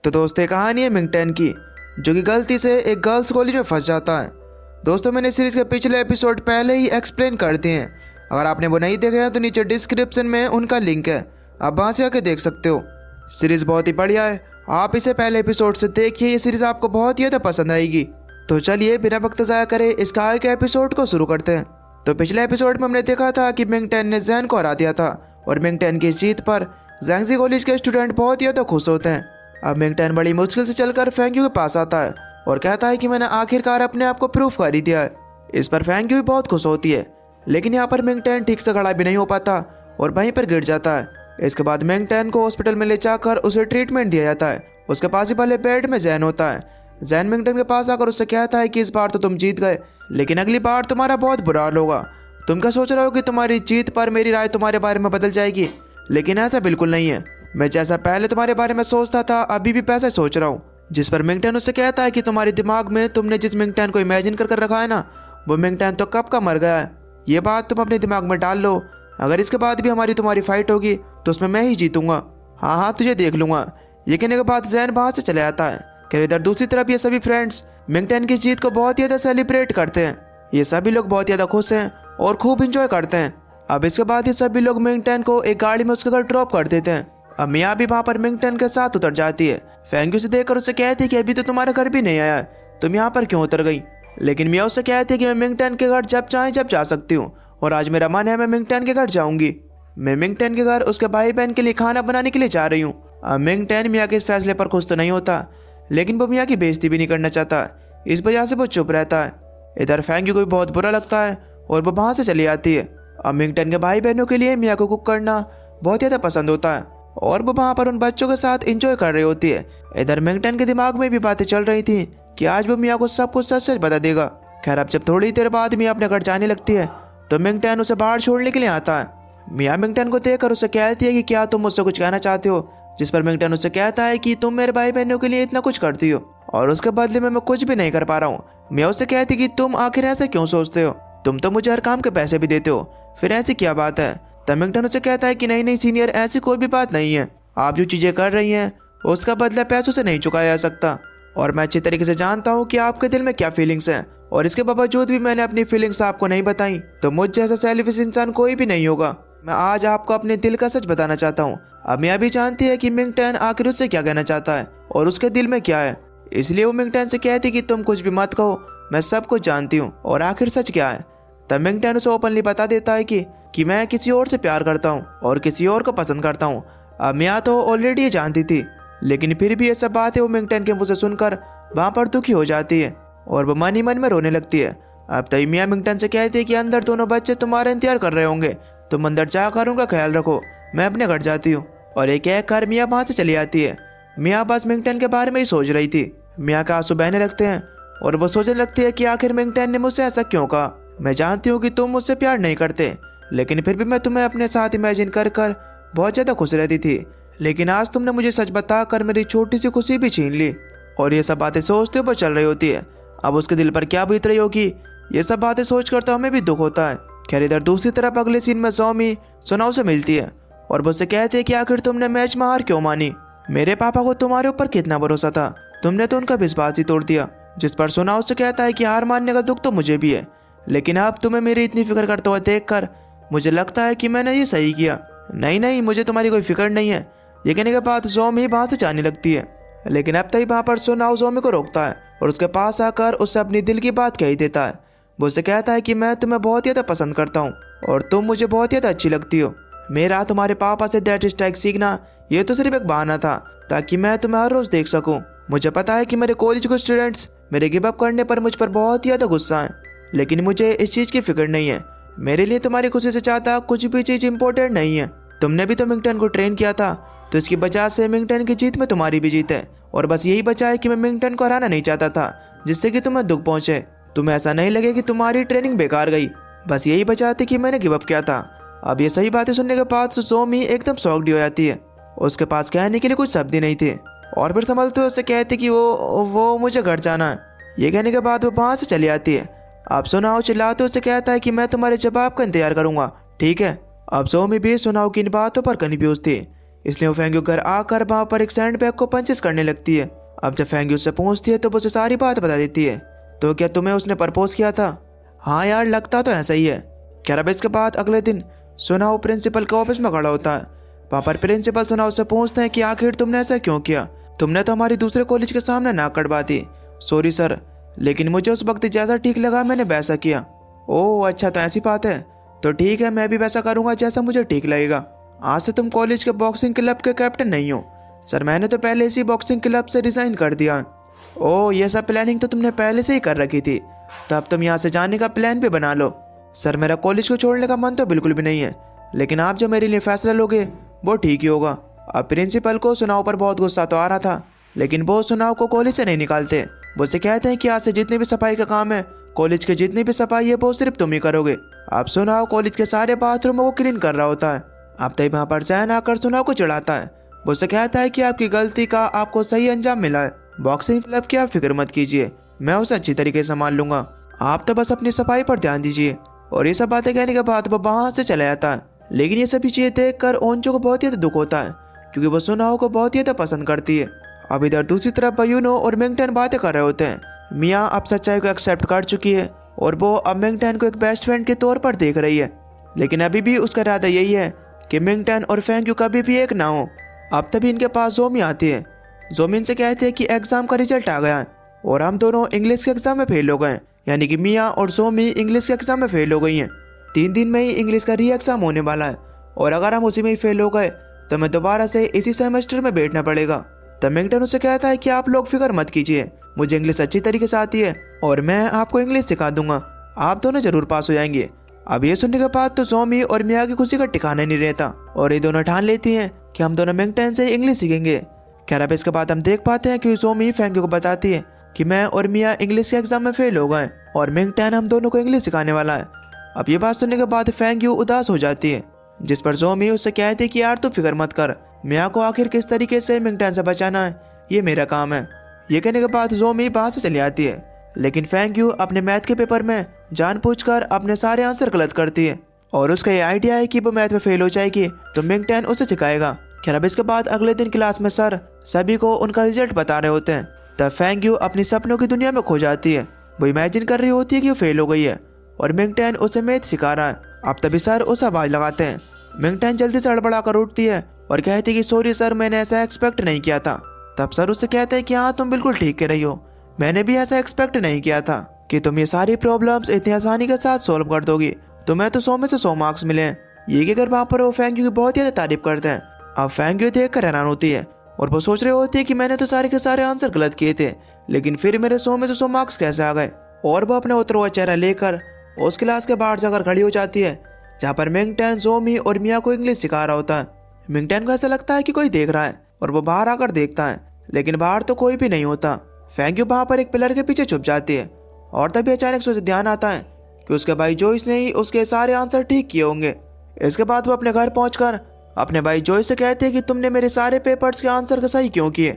तो दोस्तों ये कहानी है मिंगटन की, जो कि गलती से एक गर्ल्स कॉलेज में फंस जाता है। दोस्तों मैंने सीरीज़ के पिछले एपिसोड पहले ही एक्सप्लेन कर दिए हैं। अगर आपने वो नहीं देखे हैं तो नीचे डिस्क्रिप्शन में उनका लिंक है, आप वहाँ से आके देख सकते हो। सीरीज़ बहुत ही बढ़िया है, आप इसे पहले एपिसोड से देखिए, ये सीरीज़ आपको बहुत ही ज़्यादा पसंद आएगी। तो चलिए बिना वक्त ज़ाया करे इसका आगे के एपिसोड को शुरू करते हैं। तो पिछले एपिसोड में हमने देखा था कि मिंगटन ने जैन को हरा दिया था और मिंगटन की जीत पर जैंगजी कॉलेज के स्टूडेंट बहुत ही ज़्यादा खुश होते हैं। अब मिंगटन बड़ी मुश्किल से चलकर फेंग्यू के पास आता है और कहता है कि मैंने आखिरकार अपने आप को प्रूफ कर ही दिया है। इस पर फेंग्यू भी बहुत खुश होती है, लेकिन यहाँ पर मिंगटन ठीक से खड़ा भी नहीं हो पाता और वहीं पर गिर जाता है। इसके बाद मिंगटन को हॉस्पिटल में ले जाकर उसे ट्रीटमेंट दिया जाता है। उसके पास ही वाले बेड में जैन होता है। जैन मिंगटन के पास आकर उससे कहता है कि इस बार तो तुम जीत गए, लेकिन अगली बार तुम्हारा बहुत बुरा हाल होगा। तुम क्या सोच रहे हो कि तुम्हारी जीत पर मेरी राय तुम्हारे बारे में बदल जाएगी, लेकिन ऐसा बिल्कुल नहीं है। मैं जैसा पहले तुम्हारे बारे में सोचता था अभी भी वैसा सोच रहा हूँ। जिस पर मिंगटन उससे कहता है कि तुम्हारे दिमाग में तुमने जिस मिंगटन को इमेजिन कर रखा है ना, वो मिंगटन तो कब का मर गया है। ये बात तुम अपने दिमाग में डाल लो। अगर इसके बाद भी हमारी तुम्हारी फाइट होगी तो उसमें मैं ही जीतूंगा। हाँ हाँ तुझे देख लूंगा। ये कहने के बाद जैन वहाँ से चले आता है। फिर इधर दूसरी तरफ ये सभी फ्रेंड्स मिंगटन की जीत को बहुत ज़्यादा सेलिब्रेट करते हैं। ये सभी लोग बहुत ज़्यादा खुश हैं और खूब इंजॉय करते हैं। अब इसके बाद ये सभी लोग मिंगटन को एक गाड़ी में उसके घर ड्रॉप कर देते हैं। अब मियाँ भी वहाँ पर मिंगटन के साथ उतर जाती है। फेंग्यू से देखकर उससे कहती है कि अभी तो तुम्हारा घर भी नहीं आया, तुम यहाँ पर क्यों उतर गई। लेकिन मियाँ उससे कहती है कि मैं मिंगटन के घर जब चाहे जब जा सकती हूँ और आज मेरा मन है मैं मिंगटन के घर जाऊँगी। मैं मिंगटन के घर उसके भाई बहन के लिए खाना बनाने के लिए जा रही हूँ। अब मिंगटन मियाँ के इस फैसले पर खुश तो नहीं होता, लेकिन वो मियाँ की बेइज्जती भी नहीं करना चाहता, इस वजह से वो चुप रहता है। इधर फेंग्यू को भी बहुत बुरा लगता है और वो वहाँ से चली आती है। अब मिंगटन के भाई बहनों के लिए मियाँ को कुक करना बहुत ज़्यादा पसंद होता है और वो वहाँ पर उन बच्चों के साथ एंजॉय कर रही होती है। इधर मिंगटन के दिमाग में भी बातें चल रही थी कि आज वो मियाँ को सब कुछ सच सच बता देगा। खैर अब जब थोड़ी देर बाद मियाँ अपने घर जाने लगती है तो मिंगटन उसे बाहर छोड़ने के लिए आता है। मियाँ मिंगटन को देखकर उससे कहती है कि क्या तुम मुझसे कुछ कहना चाहते हो। जिस पर मिंगटन उससे कहता है कि तुम मेरे भाई बहनों के लिए इतना कुछ करती हो और उसके बदले में मैं कुछ भी नहीं कर पा रहा हूँ। मियाँ उससे कहती कि तुम आखिर ऐसे क्यों सोचते हो, तुम तो मुझे हर काम के पैसे भी देते हो, फिर ऐसी क्या बात है। तब मिंगटन उससे कहता है कि नहीं नहीं सीनियर, ऐसी कोई भी बात नहीं है। आप जो चीज़ें कर रही हैं उसका बदला पैसों से नहीं चुकाया जा सकता और मैं अच्छी तरीके से जानता हूँ कि आपके दिल में क्या फीलिंग्स हैं और इसके बावजूद भी मैंने अपनी फीलिंग्स आपको नहीं बताई तो मुझ जैसा सेल्फिश इंसान कोई भी नहीं होगा। मैं आज आपको अपने दिल का सच बताना चाहता हूँ। अब मियाँ भी जानती है कि मिंगटन आखिर उससे क्या कहना चाहता है और उसके दिल में क्या है, इसलिए वो मिंगटन से कहती कि तुम कुछ भी मत कहो, मैं सब कुछ जानती हूँ और आखिर सच क्या है। तब मिंगटन उसे ओपनली बता देता है कि मैं किसी और से प्यार करता हूँ और किसी और को पसंद करता हूँ। अब मियाँ तो ऑलरेडी ये जानती थी, लेकिन फिर भी ये सब बातें वो मिंगटन के मुँह से सुनकर वहाँ पर दुखी हो जाती है और वो मन ही मन में रोने लगती है। अब तभी मियाँ मिंगटन से कहती है कि अंदर दोनों बच्चे तुम्हारा इंतजार कर रहे होंगे, तुम अंदर जाकर उनका ख्याल रखो, मैं अपने घर जाती हूँ। और एक कर मियाँ वहाँ से चली आती है। मियाँ बस मिंगटन के बारे में ही सोच रही थी। मियाँ का आंसू बहने लगते हैं और वो सोचने लगती है कि आखिर मिंगटन ने मुझसे ऐसा क्यों कहा। मैं जानती हूँ कि तुम मुझसे प्यार नहीं करते, लेकिन फिर भी मैं तुम्हें अपने साथ इमेजिन कर बहुत ज़्यादा खुश रहती थी, लेकिन आज तुमने मुझे सच बताकर मेरी छोटी सी खुशी भी छीन ली। और ये सब बातें सोचते हुए चल रही होती है। अब उसके दिल पर क्या बीत रही होगी, ये सब बातें सोचकर तो हमें भी दुख होता है। खैर इधर दूसरी तरफ अगले सीन में सोमी सुनाओ से मिलती है और वो उससे कहती है कि आखिर तुमने मैच में हार क्यों मानी। मेरे पापा को तुम्हारे ऊपर कितना भरोसा था, तुमने तो उनका विश्वास ही तोड़ दिया। जिस पर सुनाओ से कहता है कि हार मानने का दुख तो मुझे भी है, लेकिन अब तुम्हें मेरी इतनी फिक्र करते हुए देखकर मुझे लगता है कि मैंने ये सही किया। नहीं नहीं मुझे तुम्हारी कोई फिक्र नहीं है। ये कहने के बाद जोमी वहाँ से जाने लगती है, लेकिन अब तभी वहाँ पर सुनाओ जोमी को रोकता है और उसके पास आकर उससे अपनी दिल की बात कह ही देता है। वो उससे कहता है कि मैं तुम्हें बहुत ज़्यादा पसंद करता हूँ और तुम मुझे बहुत ज़्यादा अच्छी लगती हो। मेरा तुम्हारे पापा से दैट स्ट्राइक सीखना ये तो सिर्फ एक बहाना था ताकि मैं तुम्हें हर रोज़ देख सकूँ। मुझे पता है कि मेरे कॉलेज के स्टूडेंट्स मेरे गिव अप करने पर मुझ पर बहुत ही ज़्यादा गुस्सा है, लेकिन मुझे इस चीज़ की फिक्र नहीं है। मेरे लिए तुम्हारी खुशी से ज़्यादा कुछ भी चीज़ इंपॉर्टेंट नहीं है। तुमने भी तो मिंगटन को ट्रेन किया था, तो इसकी वजह से मिंगटन की जीत में तुम्हारी भी जीत है और बस यही बचा है कि मैं मिंगटन को हराना नहीं चाहता था जिससे कि तुम्हें दुख पहुंचे, तुम्हें ऐसा नहीं लगे कि तुम्हारी ट्रेनिंग बेकार गई। बस यही बचा थी कि मैंने गिव अप किया था। अब ये सही बातें सुनने के बाद सोमी एकदम शॉक्ड हो जाती है। उसके पास कहने के लिए कुछ शब्द ही नहीं थे और फिर संभलते हुए उससे कहती कि वो मुझे घर जाना है। ये कहने के बाद वो वहाँ से चली आती है। अब सुनाओ चिल्लाते उससे कहता है कि मैं तुम्हारे जवाब का इंतजार करूंगा, ठीक है। अब सोमी भी सुनाओ की इन बातों पर कन्फ्यूज थी, इसलिए वो फेंग्यू घर आकर वहाँ पर एक सैंडबैग को पंचेस करने लगती है। अब जब फेंग्यू उससे पूछती है तो वो उसे सारी बात बता देती है। तो क्या तुम्हें उसने प्रपोज किया था? हाँ यार, लगता तो ऐसा ही है। खैर अब इसके बाद अगले दिन सुनाओ प्रिंसिपल के ऑफिस में खड़ा होता है। वहाँ पर प्रिंसिपल सुनाओ से पूछते हैं कि आखिर तुमने ऐसा क्यों किया? तुमने तो हमारी दूसरे कॉलेज के सामने नाक कटवा दी। सॉरी सर, लेकिन मुझे उस वक्त जैसा ठीक लगा मैंने वैसा किया। ओह अच्छा, तो ऐसी बात है। तो ठीक है, मैं भी वैसा करूँगा जैसा मुझे ठीक लगेगा। आज से तुम कॉलेज के बॉक्सिंग क्लब के कैप्टन नहीं हो। सर मैंने तो पहले इसी बॉक्सिंग क्लब से रिज़ाइन कर दिया। ओह ये सब प्लानिंग तो तुमने पहले से ही कर रखी थी, तो अब तुम यहाँ से जाने का प्लान भी बना लो। सर मेरा कॉलेज को छोड़ने का मन तो बिल्कुल भी नहीं है, लेकिन आप जो मेरे लिए फैसला लोगे वो ठीक ही होगा। अब प्रिंसिपल को सुनाव पर बहुत गुस्सा तो आ रहा था, लेकिन वो सुनाव को कॉलेज से नहीं निकालते। वो उससे कहते हैं कि आज से जितनी भी सफाई का काम है, कॉलेज की जितनी भी सफाई है वो सिर्फ तुम ही करोगे। अब सुनाव कॉलेज के सारे बाथरूमों को क्लीन कर रहा होता है। अब तभी वहाँ पर जैन आकर सुनाव को चिढ़ाता है। वो उससे कहता है कि आपकी गलती का आपको सही अंजाम मिला है। बॉक्सिंग क्लब की आप फिक्र मत कीजिए, मैं उसे अच्छी तरीके से संभाल लूंगा। आप तो बस अपनी सफाई पर ध्यान दीजिए। और ये सब बातें कहने के बाद वो वहाँ से चला जाता है। लेकिन ये सभी चीजें देखकर ओंचो को बहुत ही दुख होता है, क्योंकि वो सुनाओ को बहुत ही पसंद करती है। अब इधर दूसरी तरफ बयूनो और मिंगटन बातें कर रहे होते हैं। मियाँ अब सच्चाई को एक्सेप्ट कर चुकी है और वो अब मिंगटन को एक बेस्ट फ्रेंड के तौर पर देख रही है, लेकिन अभी भी उसका इरादा यही है कि मिंगटन और फेंग्यू कभी भी एक ना हो। अब तभी इनके पास जोमी आती है। जोमी इनसे कहती है कि एग्जाम का रिजल्ट आ गया है और हम दोनों इंग्लिश के एग्जाम में फेल हो गए हैं, यानी कि मियाँ और जोमी इंग्लिश के एग्जाम में फेल हो गई हैं। 3 दिन में ही इंग्लिश का री एग्जाम होने वाला है और अगर हम उसी में ही फेल हो गए तो हमें दोबारा से इसी सेमेस्टर में बैठना पड़ेगा। तब मिंगटन उसे कहता है कि आप लोग फिक्र मत कीजिए, मुझे इंग्लिश अच्छी तरीके से आती है और मैं आपको इंग्लिश सिखा दूंगा, आप दोनों जरूर पास हो जाएंगे। अब ये सुनने के बाद तो जोमी और मियाँ की खुशी का ठिकाना नहीं रहता और ये दोनों ठान लेती हैं कि हम दोनों मिंगटन से इंग्लिश सीखेंगे। खैर अब इसके बाद हम देख पाते हैं कि जोमी फेंग्यू को बताती है कि मैं और मियाँ इंग्लिश के एग्जाम में फेल हो गए और मिंगटन हम दोनों को इंग्लिश सिखाने वाला है। अब ये बात सुनने के बाद फेंग्यू उदास हो जाती है, जिस पर जोमी उससे कहती है कि यार तू फिक्र मत कर, मियाँ को आखिर किस तरीके से मिंगटन से बचाना है ये मेरा काम है। ये कहने के बाद जोमी वहाँ से चली आती है, लेकिन फेंग्यू अपने मैथ के पेपर में जानबूझकर अपने सारे आंसर गलत करती है और उसका ये आइडिया है कि वो मैथ में फेल हो जाएगी तो मिंगटन उसे सिखाएगा। खैर अब इसके बाद अगले दिन क्लास में सर सभी को उनका रिजल्ट बता रहे होते हैं। तब फेंग्यू अपनी सपनों की दुनिया में खो जाती है। वो इमेजिन कर रही होती है कि वो फेल हो गई है और मिंगटन उसे मैथ सिखा रहा है। अब तभी सर उसे आवाज लगाते हैं। मिंगटन जल्दी से हड़बड़ा कर उठती है और कहती है कि सॉरी सर, मैंने ऐसा एक्सपेक्ट नहीं किया था। तब सर उससे कहते हैं कि हाँ तुम बिल्कुल ठीक कह रही हो, मैंने भी ऐसा एक्सपेक्ट नहीं किया था कि तुम ये सारी प्रॉब्लम्स इतनी आसानी के साथ सॉल्व कर दोगी। तुम्हें तो 100 में से 100 मार्क्स मिले हैं। ये कहकर वहाँ पर वो फेंग्यू की बहुत ही तारीफ करते हैं। अब फेंग्यू देख कर हैरान होती है और वो सोच रही होती है कि मैंने तो सारे के सारे आंसर गलत किए थे, लेकिन फिर मेरे 100 में से 100 मार्क्स कैसे आ गए। और वो अपना उतरा हुआ चेहरा लेकर उस क्लास के बाहर जाकर खड़ी हो जाती है, जहाँ पर मिंगटन जोमी और मियाँ को इंग्लिश सिखा रहा होता है। मिंगटन को ऐसा लगता है कि कोई देख रहा है और वो बाहर आकर देखता है, लेकिन बाहर तो कोई भी नहीं होता। फेंग्यू वहाँ पर एक पिलर के पीछे छुप जाती है और तभी अचानक से उसे ध्यान आता है कि उसके भाई जोइस ने ही उसके सारे आंसर ठीक किए होंगे। इसके बाद वो अपने घर पहुंचकर अपने भाई जोइस से कहते हैं कि तुमने मेरे सारे पेपर्स के आंसर का सही क्यों किए।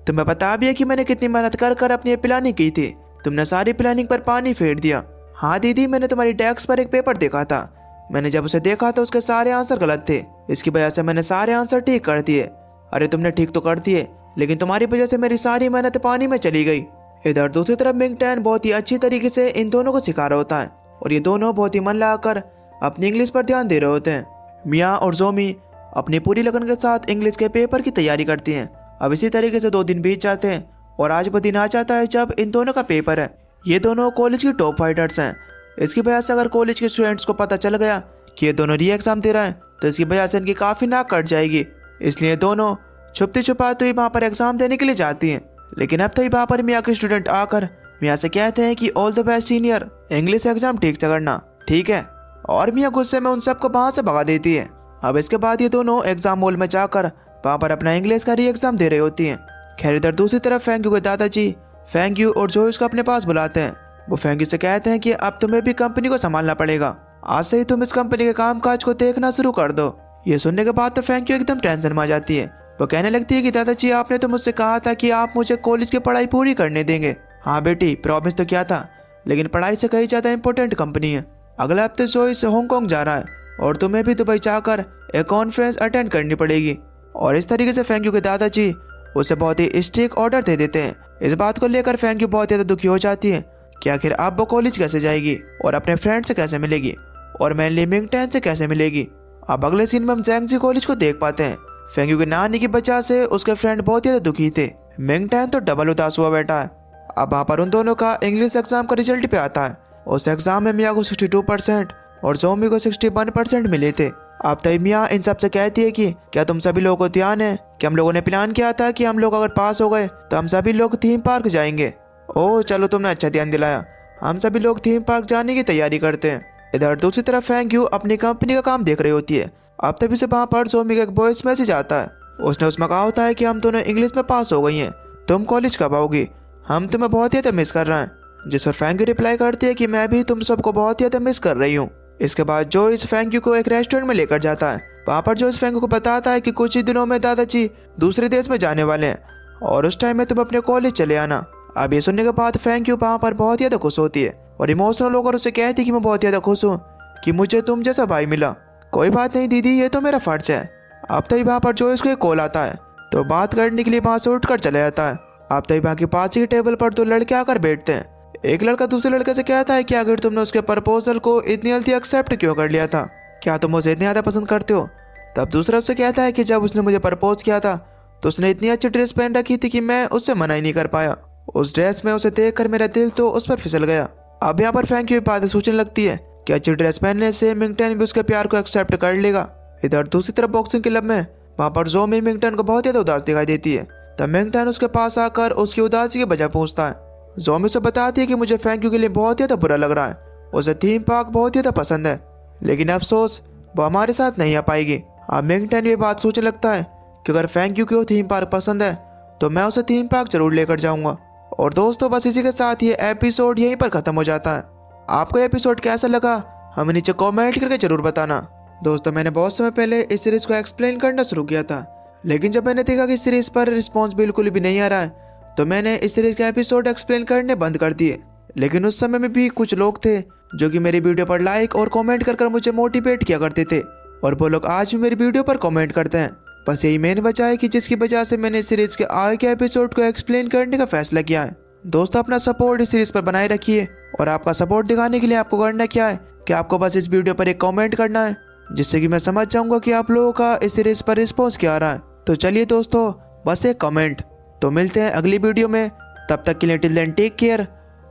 तुम्हें पता भी है कि मैंने कितनी मेहनत कर कर अपनी प्लानिंग की थी, तुमने सारी प्लानिंग पर पानी फेर दिया। हाँ दीदी, मैंने तुम्हारी डेस्क पर एक पेपर देखा था, मैंने जब उसे देखा तो उसके सारे आंसर गलत थे, इसकी वजह से मैंने सारे आंसर ठीक कर दिए। अरे तुमने ठीक तो कर दिए, लेकिन तुम्हारी वजह से मेरी सारी मेहनत पानी में चली गई। इधर दूसरी तरफ मिंगटन बहुत ही अच्छी तरीके से इन दोनों को सिखा रहा होता है और ये दोनों बहुत ही मन लगाकर अपनी इंग्लिश पर ध्यान दे रहे होते हैं। मियाँ और जोमी अपनी पूरी लगन के साथ इंग्लिश के पेपर की तैयारी करती हैं। अब इसी तरीके से 2 दिन बीत जाते हैं और आज वो दिन आ जाता है जब इन दोनों का पेपर है। ये दोनों कॉलेज की टॉप फाइटर्स हैं। इसकी वजह से अगर कॉलेज के स्टूडेंट्स को पता चल गया कि ये दोनों री एग्जाम दे रहे हैं तो इसकी वजह से इनकी काफ़ी नाक कट जाएगी। इसलिए दोनों छुपती छुपाती हुई वहाँ पर एग्जाम देने के लिए जाती हैं। लेकिन अब तभी वहाँ पर मियाँ के स्टूडेंट आकर मियाँ से कहते हैं कि all the best senior, English exam ठीक से करना, ठीक है। और मियाँ गुस्से में उन सबको वहाँ से भगा देती है। अब इसके बाद ये दोनों एग्जाम हॉल में जाकर वहाँ पर अपना इंग्लिश का री एग्जाम दे रही होती हैं। खैर इधर दूसरी तरफ फेंग्यू के दादाजी फेंग्यू और जोइस को अपने पास बुलाते हैं। वो फेंग्यू से कहते हैं कि अब तुम्हें भी कंपनी को संभालना पड़ेगा, आज से ही तुम इस कंपनी के कामकाज को देखना शुरू कर दो। ये सुनने के बाद तो फेंग्यू एकदम टेंशन में आ जाती है। वो कहने लगती है कि दादाजी आपने तो मुझसे कहा था कि आप मुझे कॉलेज की पढ़ाई पूरी करने देंगे। हाँ बेटी, प्रॉमिस तो किया था, लेकिन पढ़ाई से कहीं ज़्यादा इंपॉर्टेंट कंपनी है। अगले हफ्ते जोइस हांगकांग जा रहा है और तुम्हें भी दुबई जाकर एक कॉन्फ्रेंस अटेंड करनी पड़ेगी। और इस तरीके से फेंग यू के दादाजी उसे बहुत ही स्ट्रिक्ट ऑर्डर दे देते हैं। इस बात को लेकर फेंग यू बहुत ज़्यादा दुखी हो जाती है कि आखिर अब वो कॉलेज कैसे जाएगी और अपने फ्रेंड से कैसे मिलेगी और मेनली मिंग टैन से कैसे मिलेगी। अब अगले सीन में हम जैंग जी कॉलेज को देख पाते हैं। फेंग यू के ना आने की वजह से उसके फ्रेंड बहुत ज़्यादा दुखी थे। मिंग टैन तो डबल उदास हुआ बैठा है। अब वहाँ पर उन दोनों का इंग्लिश एग्जाम का रिजल्ट पे आता है। उस एग्जाम में मिया को 62% और जोमी को 61% मिले थे। अब तभी मिया इन सबसे कहती है कि क्या तुम सभी लोगों को ध्यान है कि हम लोगों ने प्लान किया था कि हम लोग अगर पास हो गए तो हम सभी लोग थीम पार्क जाएंगे। ओह चलो तुमने अच्छा ध्यान दिलाया, हम सभी लोग थीम पार्क जाने की तैयारी करते हैं। इधर दूसरी तरफ फेंग यू अपनी कंपनी का काम देख रही होती है। अब तभी से वहाँ पर जोमी का एक वॉइस मैसेज आता है। उसने उसमें कहा होता है कि हम दोनों इंग्लिश में पास हो गई हैं, तुम कॉलेज कब आओगी, हम तुम्हें बहुत ज़्यादा मिस कर रहे हैं। जिस पर फेंग यू रिप्लाई करती है कि मैं भी तुम सबको बहुत ज़्यादा मिस कर रही हूँ। इसके बाद जो इस फेंग यू को एक रेस्टोरेंट में लेकर जाता है। वहाँ पर जो इस फेंग यू को बताता है कि कुछ ही दिनों में दादाजी दूसरे देश में जाने वाले हैं और उस टाइम में तुम अपने कॉलेज चले आना। अब ये सुनने के बाद फेंग यू वहाँ पर बहुत ज़्यादा खुश होती है और इमोशनल होकर उसे कहती है कि मैं बहुत ज़्यादा खुश हूँ कि मुझे तुम जैसा भाई मिला। कोई बात नहीं दीदी, ये तो मेरा फर्ज है। अब तभी वहाँ पर जो इसको एक कॉल आता है तो बात करने के लिए वहाँ से उठकर चला जाता है। अब तभी वहाँ के पास ही टेबल पर दो लड़के आकर बैठते हैं। एक लड़का दूसरे लड़के से कहता है कि आखिर तुमने उसके प्रपोजल को इतनी जल्दी एक्सेप्ट क्यों कर लिया था, क्या तुम उसे इतनी ज़्यादा पसंद करते हो। तब दूसरा उससे कहता है कि जब उसने मुझे प्रपोज किया था तो उसने इतनी अच्छी ड्रेस पहन रखी थी कि मैं उससे मना ही नहीं कर पाया। उस ड्रेस में उसे देखकर मेरा दिल तो उस पर फिसल गया। अब यहाँ पर फेंग यू बातें सोचने लगती है कि अच्छी ड्रेस पहनने से मिंग टैन भी उसके प्यार को एक्सेप्ट कर लेगा। इधर दूसरी तरफ बॉक्सिंग क्लब में वहाँ पर जोमी मिंग टैन को बहुत ज़्यादा उदास दिखाई देती है। तब मिंग टैन उसके पास आकर उसकी उदासी की वजह पूछता है। जोमी से बताती है कि मुझे फेंग यू के लिए बहुत ज़्यादा बुरा लग रहा है, उसे थीम पार्क बहुत ज़्यादा पसंद है लेकिन अफसोस वो हमारे साथ नहीं आ पाएगी। अब मिंग टैन ये बात सोचने लगता है कि अगर फेंग यू को थीम पार्क पसंद है तो मैं उसे थीम पार्क जरूर लेकर जाऊंगा। और दोस्तों बस इसी के साथ ये एपिसोड यहीं पर ख़त्म हो जाता है। आपको एपिसोड कैसा लगा हमें नीचे कमेंट करके जरूर बताना। दोस्तों मैंने बहुत समय पहले इस सीरीज़ को एक्सप्लेन करना शुरू किया था, लेकिन जब मैंने देखा कि इस सीरीज़ पर रिस्पॉन्स बिल्कुल भी नहीं आ रहा है तो मैंने इस सीरीज़ के एपिसोड एक्सप्लेन करने बंद कर दिए। लेकिन उस समय में भी कुछ लोग थे जो कि मेरी वीडियो पर लाइक और कमेंट कर मुझे मोटिवेट किया करते थे और वो लोग आज भी मेरी वीडियो पर कमेंट करते हैं। बस यही मेन वजह है कि जिसकी वजह से मैंने इस सीरीज़ के आगे के एपिसोड को एक्सप्लेन करने का फैसला किया है। दोस्तों अपना सपोर्ट इस सीरीज़ पर बनाए रखिए और आपका सपोर्ट दिखाने के लिए आपको करना क्या है कि आपको बस इस वीडियो पर एक कमेंट करना है, जिससे कि मैं समझ जाऊंगा कि आप लोगों का इस सीरीज़ पर रिस्पॉन्स क्या आ रहा है। तो चलिए दोस्तों बस एक कमेंट। तो मिलते हैं अगली वीडियो में, तब तक के लिए till then take care,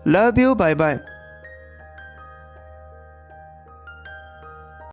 love you, bye bye.